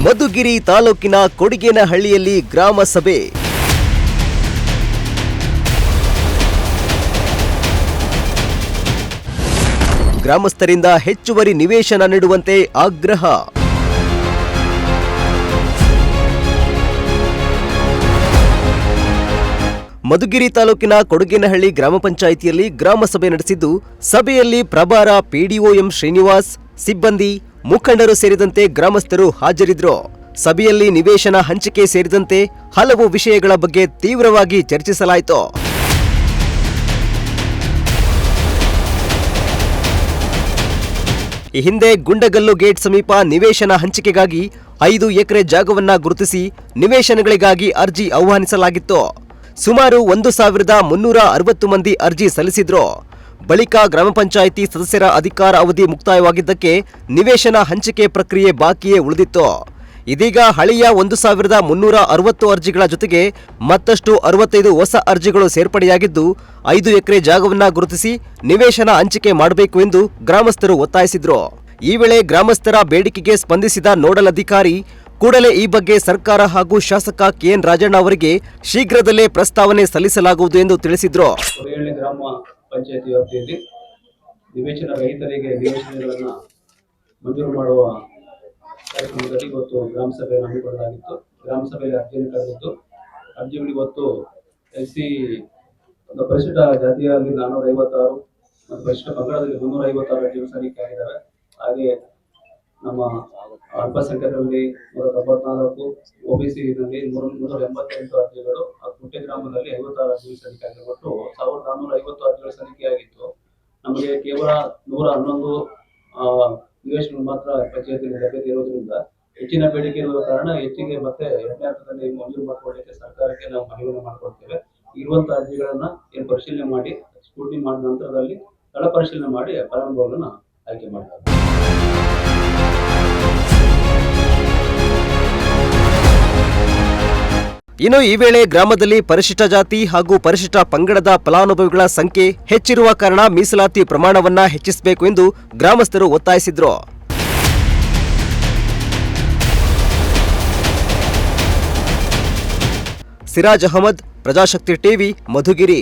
ಮಧುಗಿರಿ ತಾಲೂಕಿನ ಕೊಡಿಗೇನಹಳ್ಳಿಯಲ್ಲಿ ಗ್ರಾಮ ಸಭೆ. ಗ್ರಾಮಸ್ಥರಿಂದ ಹೆಚ್ಚುವರಿ ನಿವೇಶನ ನೀಡುವಂತೆ ಆಗ್ರಹ. ಮಧುಗಿರಿ ತಾಲೂಕಿನ ಕೊಡಿಗೇನಹಳ್ಳಿ ಗ್ರಾಮ ಪಂಚಾಯಿತಿಯಲ್ಲಿ ಗ್ರಾಮ ಸಭೆ ನಡೆಸಿದ್ದು, ಸಭೆಯಲ್ಲಿ ಪ್ರಭಾರ ಪಿಡಿಒ ಎಂ ಶ್ರೀನಿವಾಸ್, ಸಿಬ್ಬಂದಿ, ಮುಖಂಡರು ಸೇರಿದಂತೆ ಗ್ರಾಮಸ್ಥರು ಹಾಜರಿದ್ದರು. ಸಭೆಯಲ್ಲಿ ನಿವೇಶನ ಹಂಚಿಕೆ ಸೇರಿದಂತೆ ಹಲವು ವಿಷಯಗಳ ಬಗ್ಗೆ ತೀವ್ರವಾಗಿ ಚರ್ಚಿಸಲಾಯಿತು. ಈ ಹಿಂದೆ ಗುಂಡಗಲ್ಲು ಗೇಟ್ ಸಮೀಪ ನಿವೇಶನ ಹಂಚಿಕೆಗಾಗಿ 5 ಎಕರೆ ಜಾಗವನ್ನ ಗುರುತಿಸಿ ನಿವೇಶನಗಳಿಗಾಗಿ ಅರ್ಜಿ ಆಹ್ವಾನಿಸಲಾಗಿತ್ತು. ಸುಮಾರು 1360 ಮಂದಿ ಅರ್ಜಿ ಸಲ್ಲಿಸಿದ್ರು. ಬಳಿಕ ಗ್ರಾಮ ಪಂಚಾಯಿತಿ ಸದಸ್ಯರ ಅಧಿಕಾರ ಅವಧಿ ಮುಕ್ತಾಯವಾಗಿದ್ದಕ್ಕೆ ನಿವೇಶನ ಹಂಚಿಕೆ ಪ್ರಕ್ರಿಯೆ ಬಾಕಿಯೇ ಉಳಿದಿತ್ತು. ಇದೀಗ ಹಳೆಯ 1360 ಅರ್ಜಿಗಳ ಜೊತೆಗೆ ಮತ್ತಷ್ಟು 65 ಹೊಸ ಅರ್ಜಿಗಳು ಸೇರ್ಪಡೆಯಾಗಿದ್ದು 5 ಎಕರೆ ಜಾಗವನ್ನ ಗುರುತಿಸಿ ನಿವೇಶನ ಹಂಚಿಕೆ ಮಾಡಬೇಕು ಎಂದು ಗ್ರಾಮಸ್ಥರು ಒತ್ತಾಯಿಸಿದ್ರು. ಈ ವೇಳೆ ಗ್ರಾಮಸ್ಥರ ಬೇಡಿಕೆಗೆ ಸ್ಪಂದಿಸಿದ ನೋಡಲ್ ಅಧಿಕಾರಿ ಕೂಡಲೇ ಈ ಬಗ್ಗೆ ಸರ್ಕಾರ ಹಾಗೂ ಶಾಸಕ ಕೆಎನ್ ರಾಜಣ್ಣ ಅವರಿಗೆ ಶೀಘ್ರದಲ್ಲೇ ಪ್ರಸ್ತಾವನೆ ಸಲ್ಲಿಸಲಾಗುವುದು ಎಂದು ತಿಳಿಸಿದ್ರು. ಗ್ರಾಮ ಪಂಚಾಯತಿ ವ್ಯಾಪ್ತಿಯಲ್ಲಿ ನಿವೇಶನ ರಹಿತರಿಗೆ ನಿವೇಶನಗಳನ್ನು ಮಂಜೂರು ಮಾಡುವ ಕಾರ್ಯಕ್ರಮದಲ್ಲಿ ಇವತ್ತು ಗ್ರಾಮ ಸಭೆಯನ್ನು ಹಮ್ಮಿಕೊಳ್ಳಲಾಗಿತ್ತು. ಗ್ರಾಮ ಸಭೆಯಲ್ಲಿ ಅರ್ಜಿಯನ್ನು ಕರೆದಿದ್ದು, ಅರ್ಜಿಗಳು ಇವತ್ತು ಎಸ್ಸಿ ಪರಿಶಿಷ್ಟ ಜಾತಿಯಲ್ಲಿ 456 ಮತ್ತು ಪರಿಶಿಷ್ಟ ಪಂಗಡದಲ್ಲಿ 356 ಅರ್ಜಿಗಳು ಸಲ್ಲಿಕೆಯಾಗಿದ್ದಾವೆ. ಹಾಗೆ ನಮ್ಮ ಅಲ್ಪಸಂಖ್ಯಾತರಲ್ಲಿ 194, OBC-ನಲ್ಲಿ 388 ಅರ್ಜಿಗಳು, ಕುಟ್ಟೆ ಗ್ರಾಮದಲ್ಲಿ 56 ಅರ್ಜಿಗಳು ಸಲ್ಲಿಕೆಯಾಗಿವೆ. ಒಟ್ಟು 1450 ಅರ್ಜಿಗಳು ಸಲ್ಲಿಕೆಯಾಗಿತ್ತು. ನಮಗೆ ಕೇವಲ 111 ನಿವೇಶನಗಳು ಮಾತ್ರ ಪಂಚಾಯತಿಯಲ್ಲಿ ಲಭ್ಯತೆ ಇರೋದ್ರಿಂದ ಹೆಚ್ಚಿನ ಬೇಡಿಕೆ ಇರುವ ಕಾರಣ ಹೆಚ್ಚಿಗೆ ಮತ್ತೆ 2ನೇ ಹಂತದಲ್ಲಿ ಮಂಜೂರು ಮಾಡಿಕೊಳ್ಳಲಿಕ್ಕೆ ಸರ್ಕಾರಕ್ಕೆ ನಾವು ಮನವಿಯನ್ನು ಮಾಡಿಕೊಡ್ತೇವೆ. ಇರುವಂತಹ ಅರ್ಜಿಗಳನ್ನ ಪರಿಶೀಲನೆ ಮಾಡಿ ಸ್ಕ್ರೂಟಿನಿ ಮಾಡಿದ ನಂತರದಲ್ಲಿ ಸ್ಥಳ ಪರಿಶೀಲನೆ ಮಾಡಿ ಫಲಾನುಭವಿಗಳನ್ನ ಆಯ್ಕೆ ಮಾಡ್ತಾರೆ. ಇನ್ನು ಈ ವೇಳೆ ಗ್ರಾಮದಲ್ಲಿ ಪರಿಶಿಷ್ಟ ಜಾತಿ ಹಾಗೂ ಪರಿಶಿಷ್ಟ ಪಂಗಡದ ಫಲಾನುಭವಿಗಳ ಸಂಖ್ಯೆ ಹೆಚ್ಚಿರುವ ಕಾರಣ ಮೀಸಲಾತಿ ಪ್ರಮಾಣವನ್ನ ಹೆಚ್ಚಿಸಬೇಕು ಎಂದು ಗ್ರಾಮಸ್ಥರು ಒತ್ತಾಯಿಸಿದ್ರು. ಸಿರಾಜ್ ಅಹಮದ್, ಪ್ರಜಾಶಕ್ತಿ ಟಿವಿ, ಮಧುಗಿರಿ.